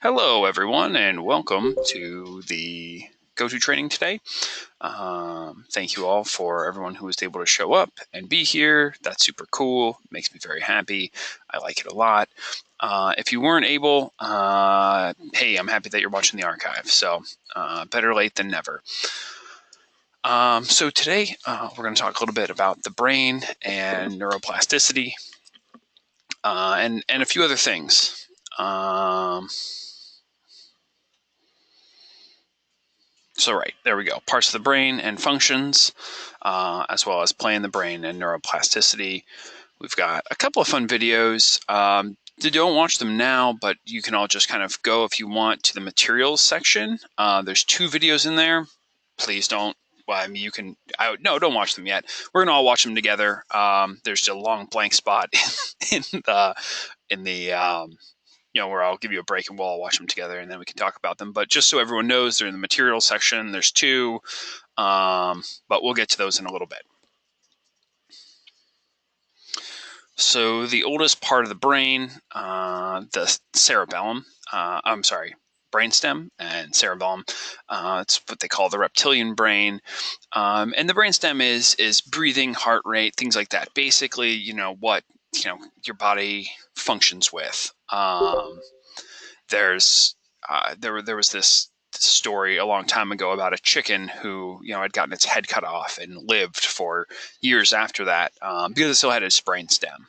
Hello, everyone, and welcome to the go-to training today. Thank you all for everyone who was able to show up and be here. That's super cool. Makes me very happy. I like it a lot. If you weren't able, hey, I'm happy that you're watching the archive. So better late than never. So today we're going to talk a little bit about the brain and neuroplasticity and a few other things. So right, there we go. Parts of the brain and functions, as well as playing the brain and neuroplasticity. We've got a couple of fun videos. Don't watch them now, but you can all just kind of go, if you want, to the materials section. There's 2 videos in there. Please don't. Well, I mean, you can. No, don't watch them yet. We're gonna all watch them together. There's a long blank spot in the where I'll give you a break and we'll all watch them together and then we can talk about them. But just so everyone knows, they're in the material section. There's 2, but we'll get to those in a little bit. So the oldest part of the brain, the cerebellum, brainstem and cerebellum, it's what they call the reptilian brain. And the brainstem is breathing, heart rate, things like that. Basically, what your body functions with. There was this story a long time ago about a chicken who had gotten its head cut off and lived for years after that because it still had its brainstem.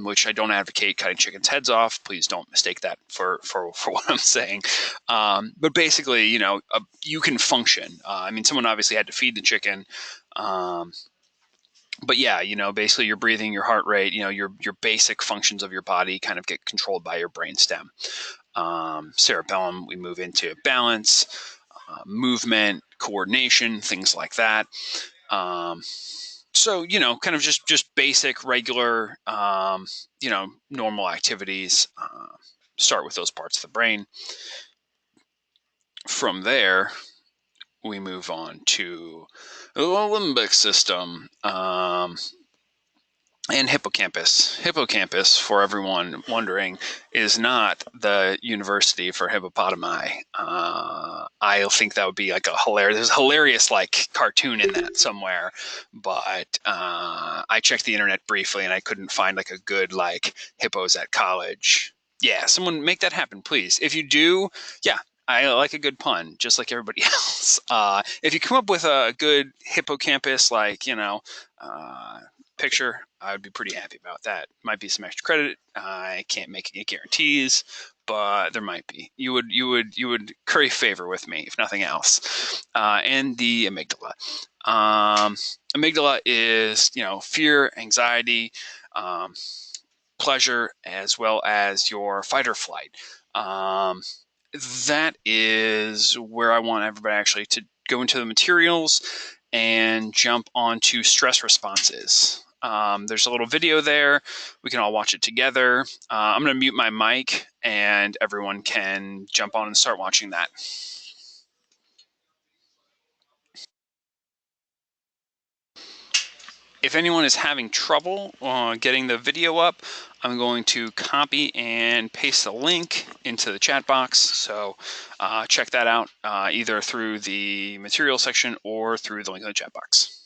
Which I don't advocate cutting chickens' heads off. Please don't mistake that for what I'm saying. But basically, you can function. I mean, someone obviously had to feed the chicken. But yeah, basically your breathing, your heart rate, your basic functions of your body kind of get controlled by your brainstem. Cerebellum, we move into balance, movement, coordination, things like that. So, kind of just basic, regular, normal activities. Start with those parts of the brain. From there, we move on to the limbic system. And hippocampus. Hippocampus, for everyone wondering, is not the university for hippopotami. I think that would be like there's a hilarious cartoon in that somewhere, but I checked the internet briefly and I couldn't find a good hippos at college. Yeah, someone make that happen, please. If you do, yeah, I like a good pun, just like everybody else. If you come up with a good hippocampus, picture, I would be pretty happy about that. Might be some extra credit. I can't make any guarantees, but there might be. You would curry favor with me, if nothing else. And the amygdala. Amygdala is fear, anxiety, pleasure, as well as your fight or flight. That is where I want everybody actually to go into the materials and jump onto stress responses. There's a little video there. We can all watch it together. I'm going to mute my mic and everyone can jump on and start watching that. If anyone is having trouble getting the video up, I'm going to copy and paste the link into the chat box. So check that out either through the material section or through the link in the chat box.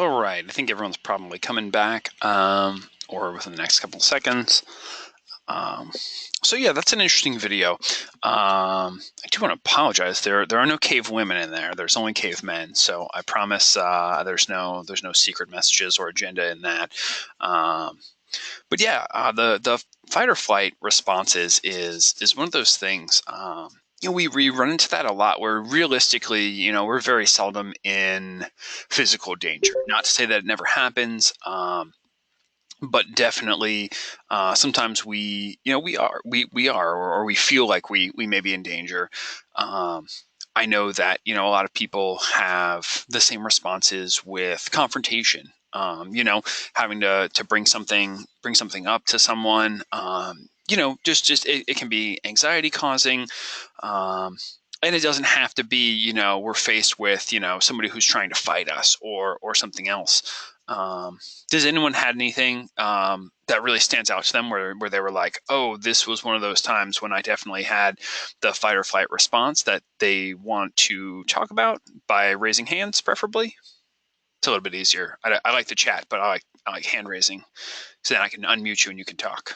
All right, I think everyone's probably coming back, or within the next couple of seconds. So yeah, that's an interesting video. I do want to apologize. There are no cave women in there. There's only cave men. So I promise there's no secret messages or agenda in that. But yeah, the fight or flight responses is one of those things. We run into that a lot where realistically, we're very seldom in physical danger. Not to say that it never happens, but definitely sometimes we are, or we feel like we may be in danger. I know that a lot of people have the same responses with confrontation. Having to bring something up to someone. Just it can be anxiety causing. And it doesn't have to be, we're faced with, somebody who's trying to fight us or something else. Does anyone had anything that really stands out to them where they were like, oh, this was one of those times when I definitely had the fight or flight response that they want to talk about by raising hands, preferably? It's a little bit easier. I like the chat, but I like hand raising, so then I can unmute you and you can talk.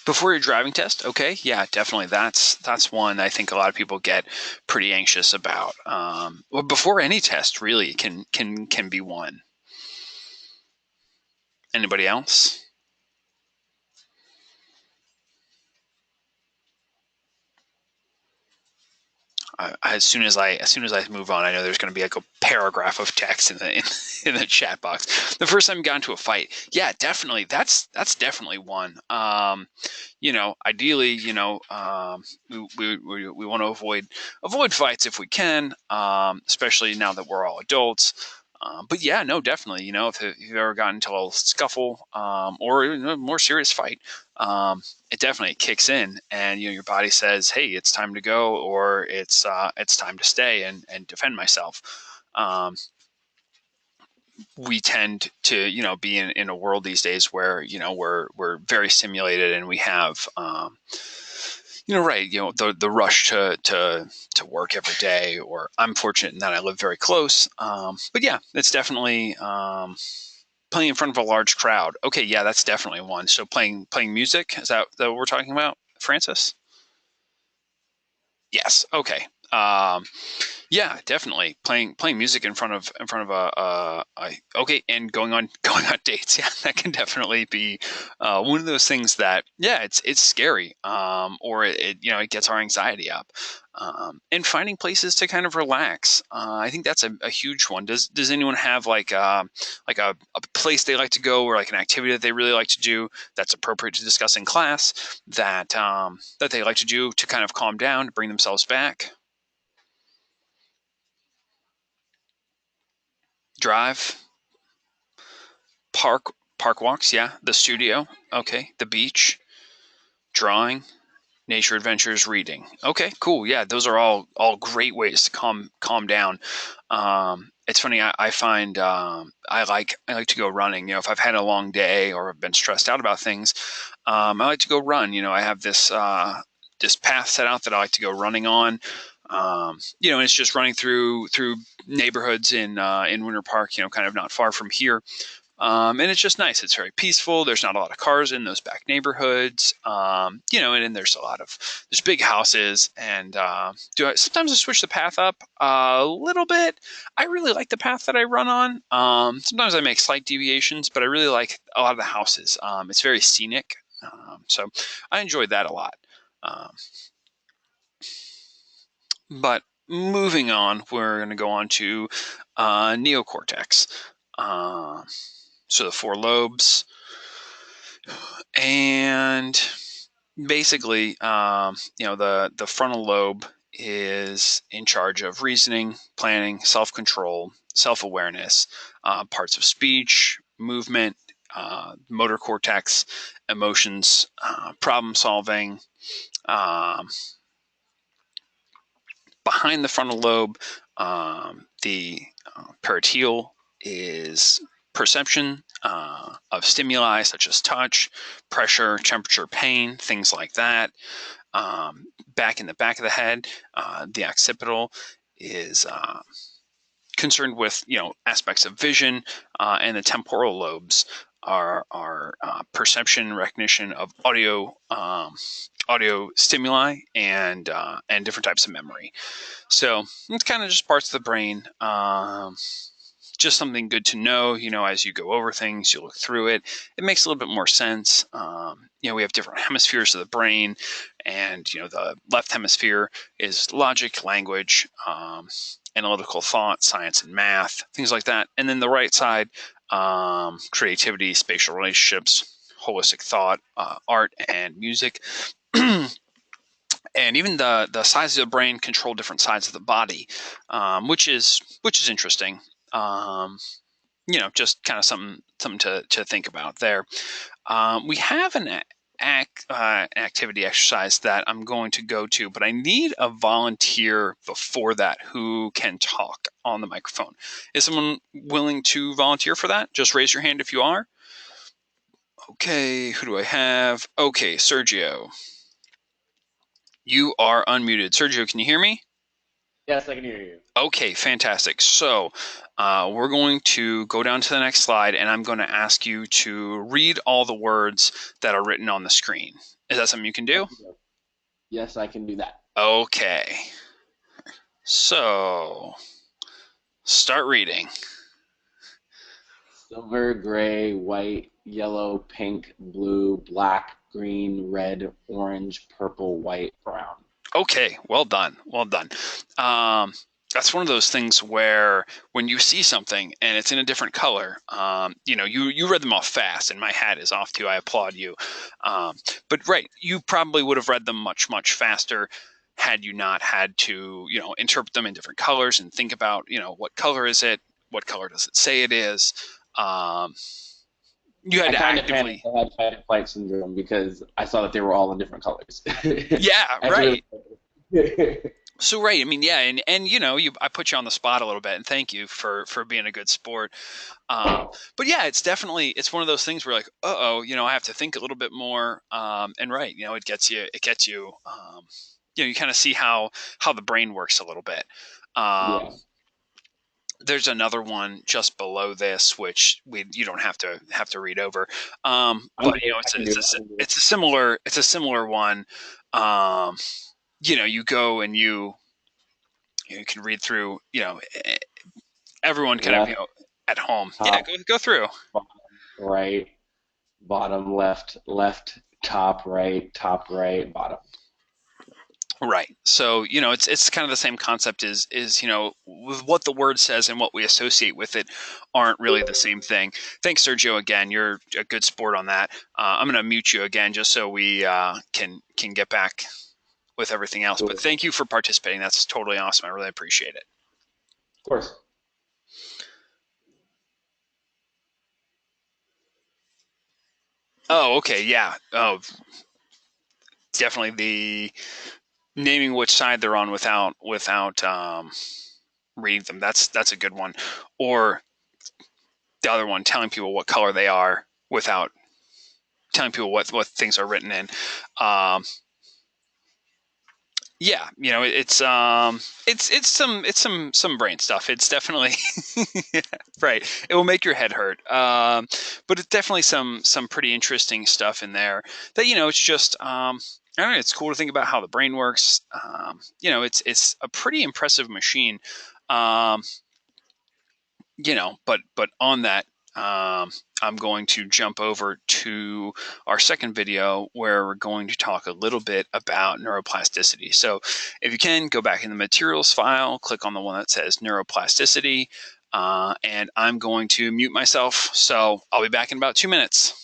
Before your driving test, okay, yeah, definitely. That's one I think a lot of people get pretty anxious about. Well, before any test, really, can be one. Anybody else? As soon as I move on, I know there's going to be like a paragraph of text in the chat box. The first time you got into a fight, yeah, definitely. That's definitely one. Ideally, we want to avoid fights if we can, especially now that we're all adults. But yeah, no, definitely. If you've ever gotten into a scuffle or a more serious fight, it definitely kicks in, and your body says, "Hey, it's time to go," or it's time to stay and defend myself. We tend to be in a world these days where we're very stimulated, and we have the rush to work every day. Or I'm fortunate in that I live very close, but yeah, it's definitely playing in front of a large crowd. Okay, yeah, that's definitely one. So playing music, is that what we're talking about, Francis? Yes. Okay. Yeah, definitely playing music in front of okay, and going on dates. Yeah, that can definitely be one of those things that, yeah, it's scary, or it gets our anxiety up, and finding places to kind of relax. I think that's a huge one. Does anyone have like a place they like to go, or like an activity that they really like to do that's appropriate to discuss in class that they like to do to kind of calm down, to bring themselves back? Drive, park walks, yeah. The studio, okay. The beach, drawing, nature adventures, reading. Okay, cool. Yeah, those are all great ways to calm down. It's funny. I find I like to go running. If I've had a long day or I've been stressed out about things, I like to go run. I have this path set out that I like to go running on. And it's just running through neighborhoods in Winter Park. Kind of not far from here. And it's just nice. It's very peaceful. There's not a lot of cars in those back neighborhoods. And then there's big houses. And sometimes I switch the path up a little bit. I really like the path that I run on. Sometimes I make slight deviations, but I really like a lot of the houses. It's very scenic. So I enjoyed that a lot. But moving on, we're going to go on to neocortex. So the four lobes, and basically, the frontal lobe is in charge of reasoning, planning, self-control, self-awareness, parts of speech, movement, motor cortex, emotions, problem solving. Behind the frontal lobe, the parietal is perception of stimuli such as touch, pressure, temperature, pain, things like that. Back in the back of the head, the occipital is concerned with aspects of vision, and the temporal lobes are perception, recognition of audio stimuli, and different types of memory. So it's kind of just parts of the brain. Just something good to know, as you go over things, you look through it. It makes a little bit more sense. We have different hemispheres of the brain, and the left hemisphere is logic, language, analytical thought, science and math, things like that. And then the right side, creativity, spatial relationships, holistic thought, art, and music. And even the sides of the brain control different sides of the body, which is interesting. Just kind of something to think about there. We have an activity exercise that I'm going to go to, but I need a volunteer before that who can talk on the microphone. Is someone willing to volunteer for that? Just raise your hand if you are. Okay, who do I have? Okay, Sergio. You are unmuted. Sergio, can you hear me? Yes, I can hear you. Okay, fantastic. So we're going to go down to the next slide, and I'm going to ask you to read all the words that are written on the screen. Is that something you can do? Yes, I can do that. Okay. So start reading. Silver, gray, white, yellow, pink, blue, black, green, red, orange, purple, white, brown. Okay, well done. Well done. That's one of those things where when you see something and it's in a different color, you read them off fast, and my hat is off to you. I applaud you. But right, you probably would have read them much, much faster had you not had to, interpret them in different colors and think about, what color is it? What color does it say it is? Um, you had I to kind of panicked. actively. I had fight or flight syndrome because I saw that they were all in different colors. Yeah, That's really. right. So right, I mean, yeah, and I put you on the spot a little bit, and thank you for being a good sport. But yeah, it's one of those things where like, I have to think a little bit more. And right, it gets you. You kind of see how the brain works a little bit. Um, Yeah. there's another one just below this, which you don't have to read over. I'm But good. I can do it. I can do it. it's a similar one. Um, you go and you can read through, everyone kind of, Left, at home. Yeah, top, go through. bottom, right, bottom, left, left, top, right, bottom. Right. So, it's kind of the same concept with what the word says and what we associate with it aren't really the same thing. Thanks, Sergio, again. You're a good sport on that. I'm going to mute you again just so we can get back with everything else. Cool. But thank you for participating. That's totally awesome. I really appreciate it. Of course. Oh, okay. Yeah. Oh, definitely the naming which side they're on without reading them. That's a good one. Or the other one, telling people what color they are without telling people what things are written in. Um, yeah, it's some brain stuff. It's definitely right. It will make your head hurt. But it's definitely some pretty interesting stuff in there that it's just I don't know. It's cool to think about how the brain works. It's a pretty impressive machine. Um, but on that, I'm going to jump over to our second video where we're going to talk a little bit about neuroplasticity. So if you can, go back in the materials file, click on the one that says neuroplasticity, and I'm going to mute myself. So I'll be back in about 2 minutes.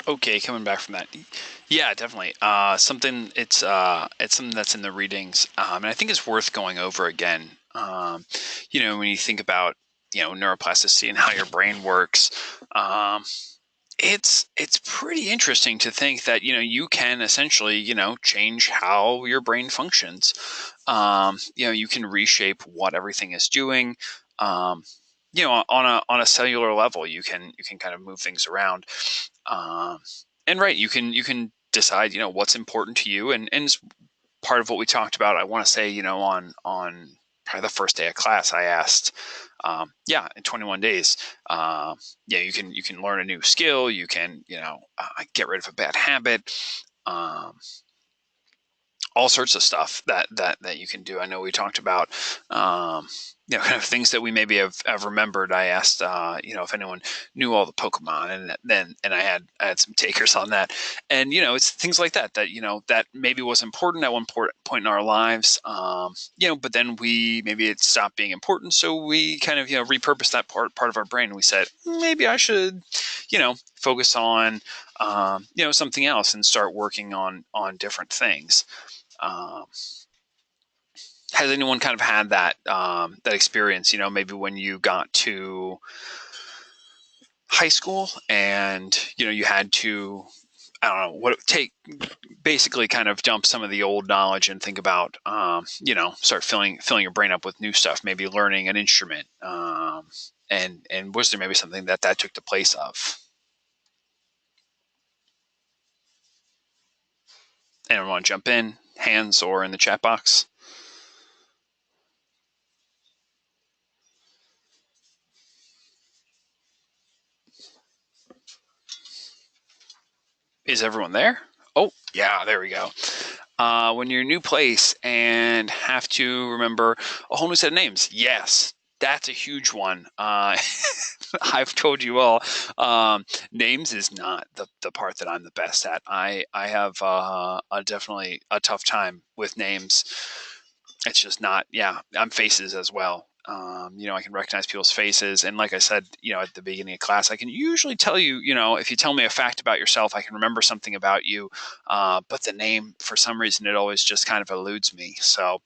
Okay, coming back from that. Yeah, definitely. It's something that's in the readings, and I think it's worth going over again. When you think about neuroplasticity and how your brain works, um, it's pretty interesting to think that you can essentially change how your brain functions. You can reshape what everything is doing. Um, on a cellular level, you can kind of move things around. Um, and right, you can decide what's important to you, and it's part of what we talked about. I want to say on probably the first day of class, I asked, in 21 days, you can learn a new skill, you can get rid of a bad habit. Um, all sorts of stuff that you can do. I know we talked about kind of things that we maybe have remembered. I asked if anyone knew all the Pokemon, and I had some takers on that, and it's things like that maybe was important at one point in our lives, but then maybe it stopped being important, so we kind of repurposed that part of our brain, and we said maybe I should focus on something else and start working on different things. um, has anyone kind of had that experience? Maybe when you got to high school and you had to, I don't know, what take basically kind of dump some of the old knowledge and think about, start filling your brain up with new stuff. Maybe learning an instrument, and was there maybe something that took the place of? Anyone want to jump in, hands or in the chat box? Is everyone there? Oh, yeah, there we go. When you're in a new place and have to remember a whole new set of names. Yes, that's a huge one. I've told you all, names is not the part that I'm the best at. I have definitely a tough time with names. It's just not. Yeah, I'm faces as well. I can recognize people's faces, and like I said, at the beginning of class, I can usually tell you, if you tell me a fact about yourself, I can remember something about you. But the name, for some reason, it always just kind of eludes me. So,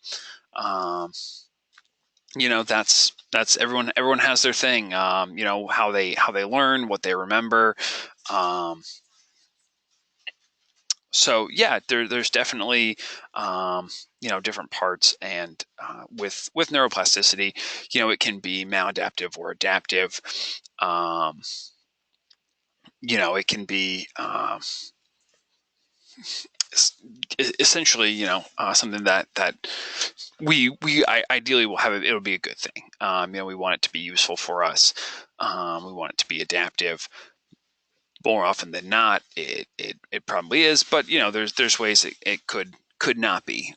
um, that's everyone. Everyone has their thing. How they learn, what they remember. Um, so yeah, there's definitely different parts, and with neuroplasticity, it can be maladaptive or adaptive. um, it can be essentially something that we ideally will have it'll be a good thing. We want it to be useful for us. We want it to be adaptive. More often than not, it probably is, but there's ways it could not be.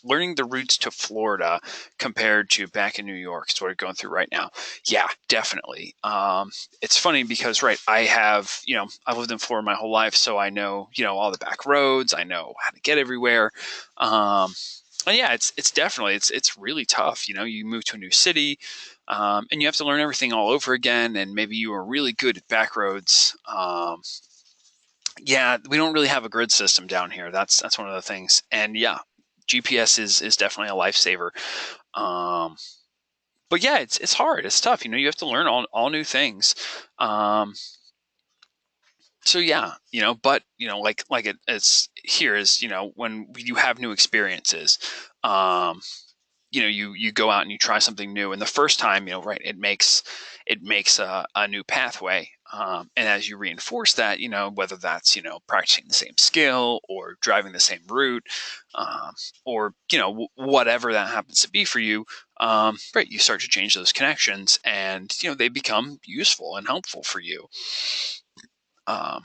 Learning the routes to Florida compared to back in New York is what we're going through right now. Yeah, definitely. It's funny because I've lived in Florida my whole life, so I know all the back roads. I know how to get everywhere. And yeah, it's definitely it's really tough. You move to a new city, and you have to learn everything all over again. And maybe you were really good at back roads. Yeah, we don't really have a grid system down here. That's one of the things. And yeah, GPS is definitely a lifesaver. Um, but yeah, it's hard. It's tough. You have to learn all new things. Um, so yeah, but it's here is when you have new experiences. Um, you go out and you try something new, and the first time, right, it makes a new pathway, and as you reinforce that, whether that's practicing the same skill or driving the same route, um, or whatever that happens to be for you, right, you start to change those connections, and they become useful and helpful for you. um,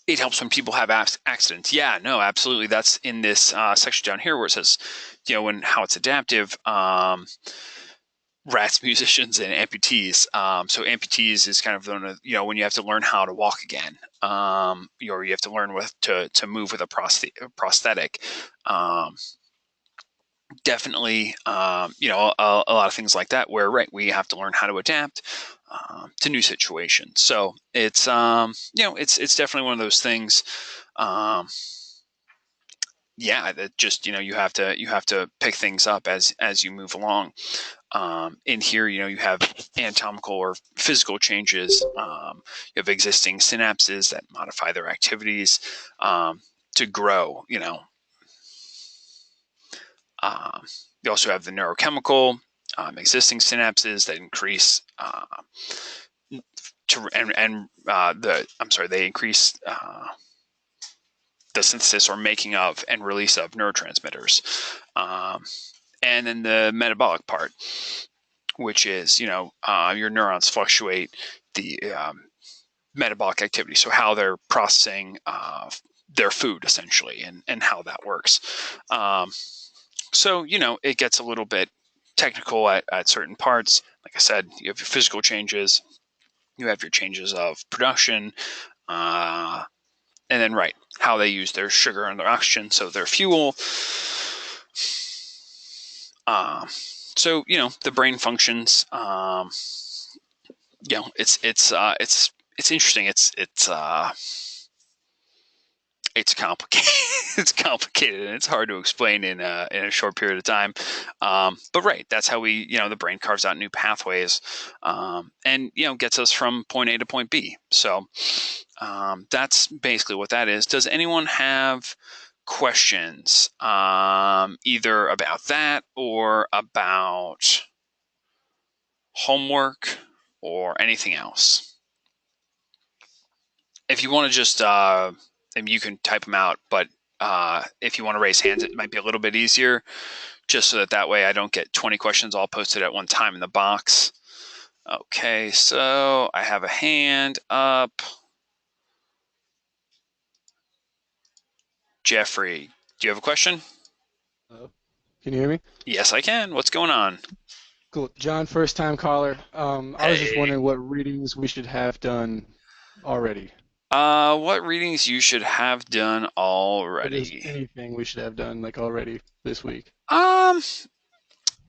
it helps when people have accidents. Yeah, no, absolutely. That's in this section down here where it says, when how it's adaptive. Rats, musicians, and amputees. So amputees is kind of when you have to learn how to walk again, or you have to learn to move with a prosthetic. Um, definitely, a lot of things like that where, right, we have to learn how to adapt to new situations. So it's definitely one of those things. Um, yeah, that just, you have to pick things up as you move along. In here, you have anatomical or physical changes. You have existing synapses that modify their activities to grow. You also have the neurochemical existing synapses that increase they increase the synthesis or making of and release of neurotransmitters. And then the metabolic part, which is, your neurons fluctuate the metabolic activity. So how they're processing their food essentially, and how that works. So, it gets a little bit technical at certain parts. Like I said, you have your physical changes, you have your changes of production, and then, right, how they use their sugar and their oxygen, so their fuel. So, the brain functions. It's interesting. It's complicated. It's complicated, and it's hard to explain in a short period of time. But right, that's how the brain carves out new pathways, and gets us from point A to point B. So that's basically what that is. Does anyone have questions, either about that or about homework or anything else? If you want to just, maybe you can type them out, but if you want to raise hands, it might be a little bit easier, just so that way I don't get 20 questions all posted at one time in the box. Okay, so I have a hand up. Jeffrey, do you have a question? Can you hear me? Yes, I can. What's going on? Cool. John, first time caller. I was just Hey. wondering what readings we should have done already. What readings you should have done Or just already? anything we should have done like already this week. Um,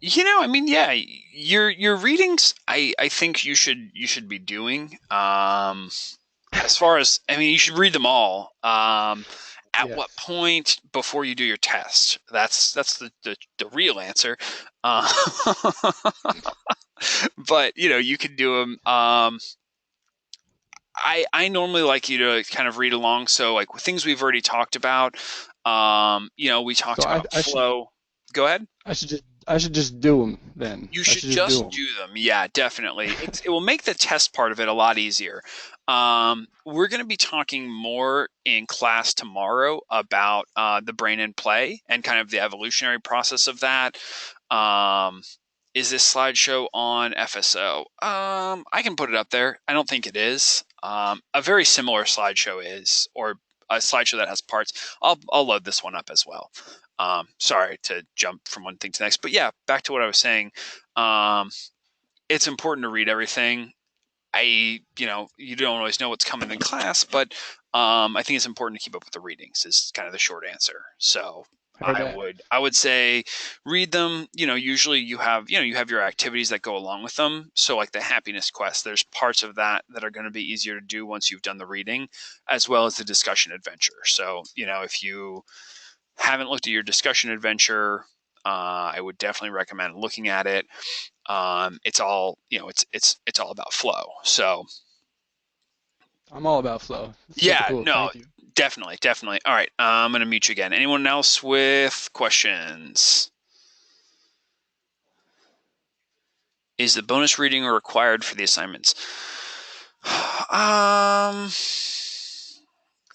I mean, yeah, your readings, I think you should be doing. As far as, I mean, you should read them all. At what Yes. point before you do your test? That's the real answer. Uh, but you can do them. I normally like you to kind of read along. So, like, things we've already talked about. We So talked I, about I should flow. Go ahead. I should just do them then. You I should should just do just them. do them. Yeah, definitely. It will make the test part of it a lot easier. We're going to be talking more in class tomorrow about the brain in play and kind of the evolutionary process of that. Um, is this slideshow on FSO? I can put it up there. I don't think it is. A very similar slideshow is, or a slideshow that has parts. I'll load this one up as well. Sorry to jump from one thing to the next, but yeah, back to what I was saying. Um, it's important to read everything. You don't always know what's coming in class, but I think it's important to keep up with the readings. Is kind of the short answer. So I heard I that. would I would say read them. Usually you have your activities that go along with them. So like the happiness quest, there's parts of that are going to be easier to do once you've done the reading, as well as the discussion adventure. So if you haven't looked at your discussion adventure, I would definitely recommend looking at it. It's all it's all about flow. So I'm all about flow. Super yeah, cool. no, Thank you. definitely, definitely. All right, I'm gonna mute you again. Anyone else with questions? Is the bonus reading required for the assignments?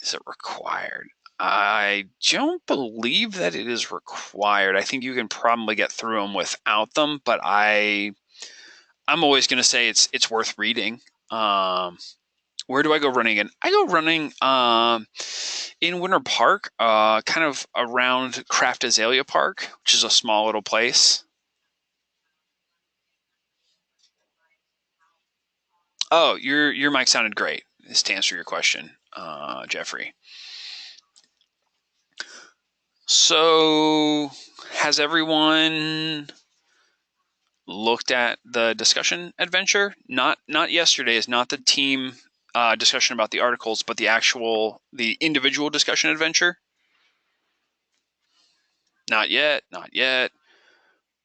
Is it required? I don't believe that it is required. I think you can probably get through them without them, but I'm always going to say it's worth reading. Where do I go running? And I go running in Winter Park, kind of around Craft Azalea Park, which is a small little place. Oh, your mic sounded great. Is to answer your question, Jeffrey. So Has everyone looked at the discussion adventure? Not yesterday's, not the team discussion about the articles, but the individual discussion adventure? Not yet.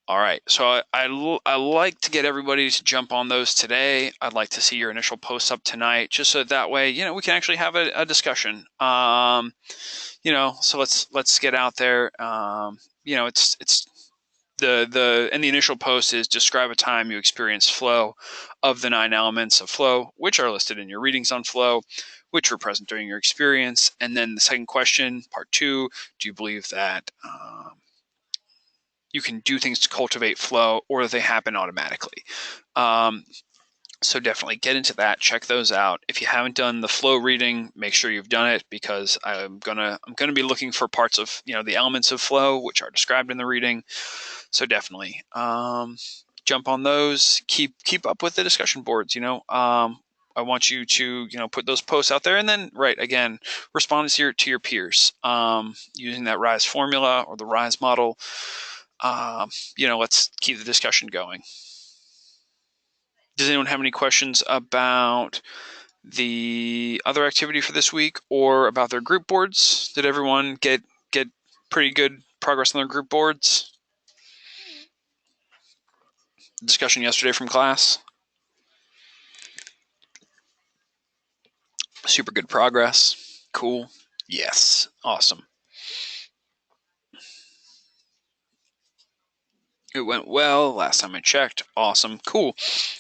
All right, so I like to get everybody to jump on those today. I'd like to see your initial posts up tonight, just so that way, we can actually have a discussion. So let's get out there. It's the initial post is describe a time you experienced flow of the 9 elements of flow, which are listed in your readings on flow, which were present during your experience. And then the second question, part 2, do you believe that you can do things to cultivate flow, or they happen automatically? So definitely get into that. Check those out. If you haven't done the flow reading, make sure you've done it, because I'm gonna be looking for parts of the elements of flow which are described in the reading. So definitely jump on those. Keep up with the discussion boards. I want you to put those posts out there, and then again, respond to your peers using that RISE formula or the RISE model. Let's keep the discussion going. Does anyone have any questions about the other activity for this week, or about their group boards? Did everyone get pretty good progress on their group boards? Discussion yesterday from class? Super good progress. Cool. Yes. Awesome. It went well last time I checked. Awesome. Cool.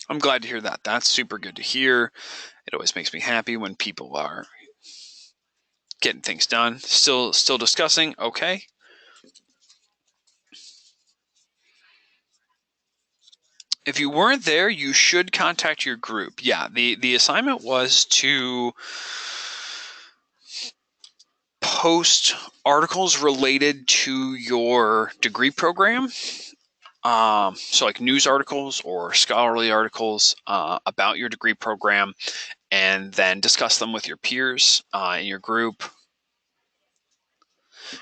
I'm glad to hear that. That's super good to hear. It always makes me happy when people are getting things done. Still discussing. Okay. If you weren't there, you should contact your group. Yeah, the assignment was to post articles related to your degree program. So like news articles or scholarly articles about your degree program, and then discuss them with your peers in your group.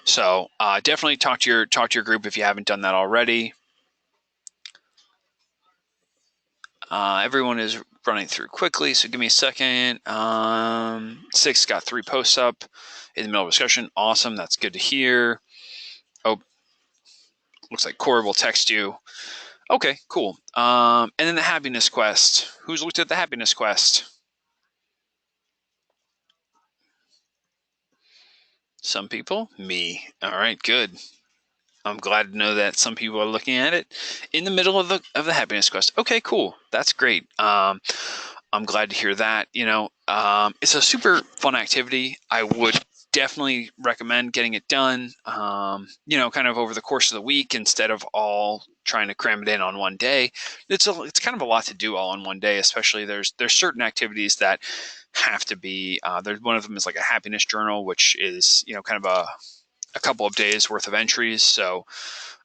So definitely talk to your group if you haven't done that already. Everyone is running through quickly, so give me a second. 6 got 3 posts up in the middle of discussion. Awesome, that's good to hear. Oh, looks like Corey will text you. Okay, cool. And then the happiness quest. Who's looked at the happiness quest? Some people? Me. All right, good. I'm glad to know that some people are looking at it in the middle of the happiness quest. Okay, cool. That's great. I'm glad to hear that. It's a super fun activity. I would definitely recommend getting it done, kind of over the course of the week, instead of all trying to cram it in on one day. It's kind of a lot to do all in one day, especially there's certain activities that have to be, there's one of them is like a happiness journal, which is, kind of a couple of days worth of entries. So,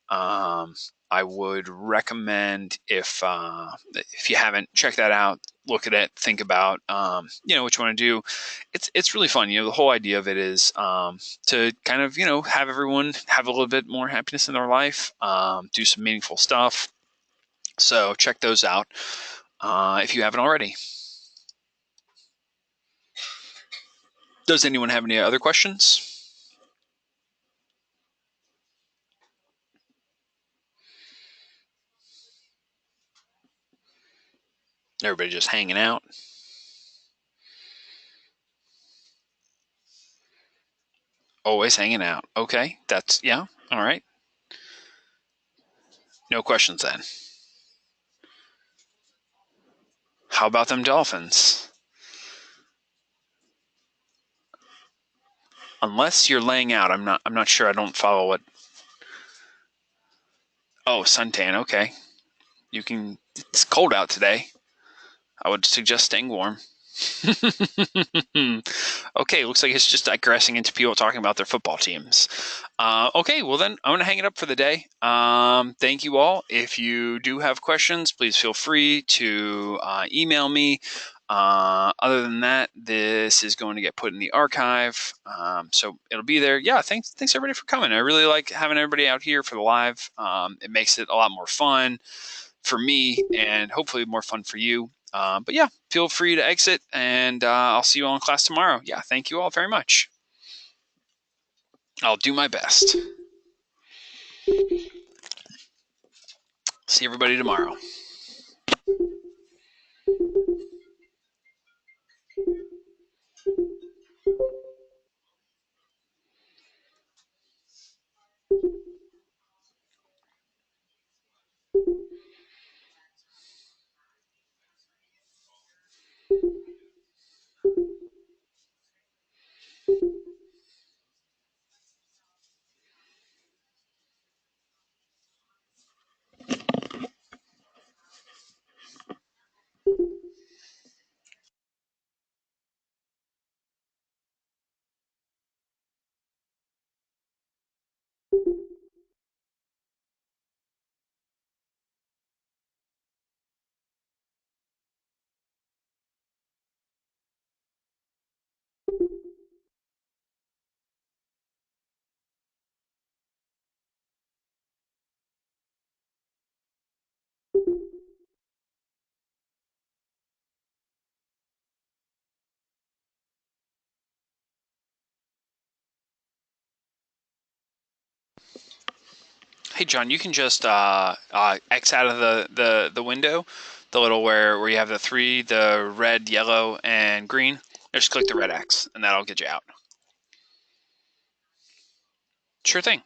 I would recommend, if you haven't checked that out, look at it, think about what you want to do. It's really fun. The whole idea of it is to kind of have everyone have a little bit more happiness in their life, do some meaningful stuff. So check those out if you haven't already. Does anyone have any other questions? Everybody just hanging out? Always hanging out. Okay, that's, yeah, all right. No questions then. How about them Dolphins? Unless you're laying out, I'm not sure. I don't follow what. Oh, suntan. Okay, you can. It's cold out today. I would suggest staying warm. Okay, looks like it's just digressing into people talking about their football teams. Okay, well then I'm gonna hang it up for the day. Thank you all. If you do have questions, please feel free to email me. Other than that, this is going to get put in the archive, so it'll be there. Yeah, thanks everybody for coming. I really like having everybody out here for the live. It makes it a lot more fun for me and hopefully more fun for you. But yeah, feel free to exit, and I'll see you all in class tomorrow. Yeah, thank you all very much. I'll do my best. See everybody tomorrow. Hey John, you can just X out of the window, the little where you have the three, the red, yellow, and green. Just click the red X, and that'll get you out. Sure thing.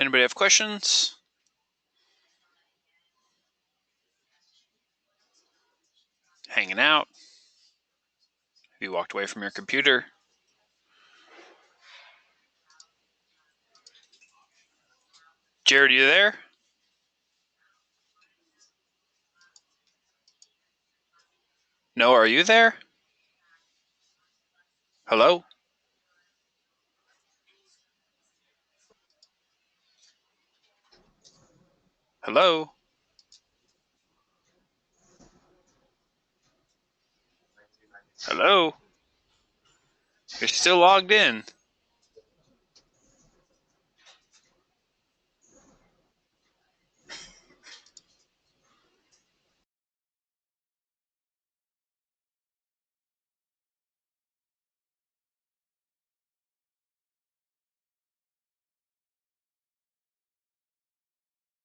Anybody have questions? Hanging out? Have you walked away from your computer? Jared, you there? No, are you there? Hello? Hello? Hello? You're still logged in.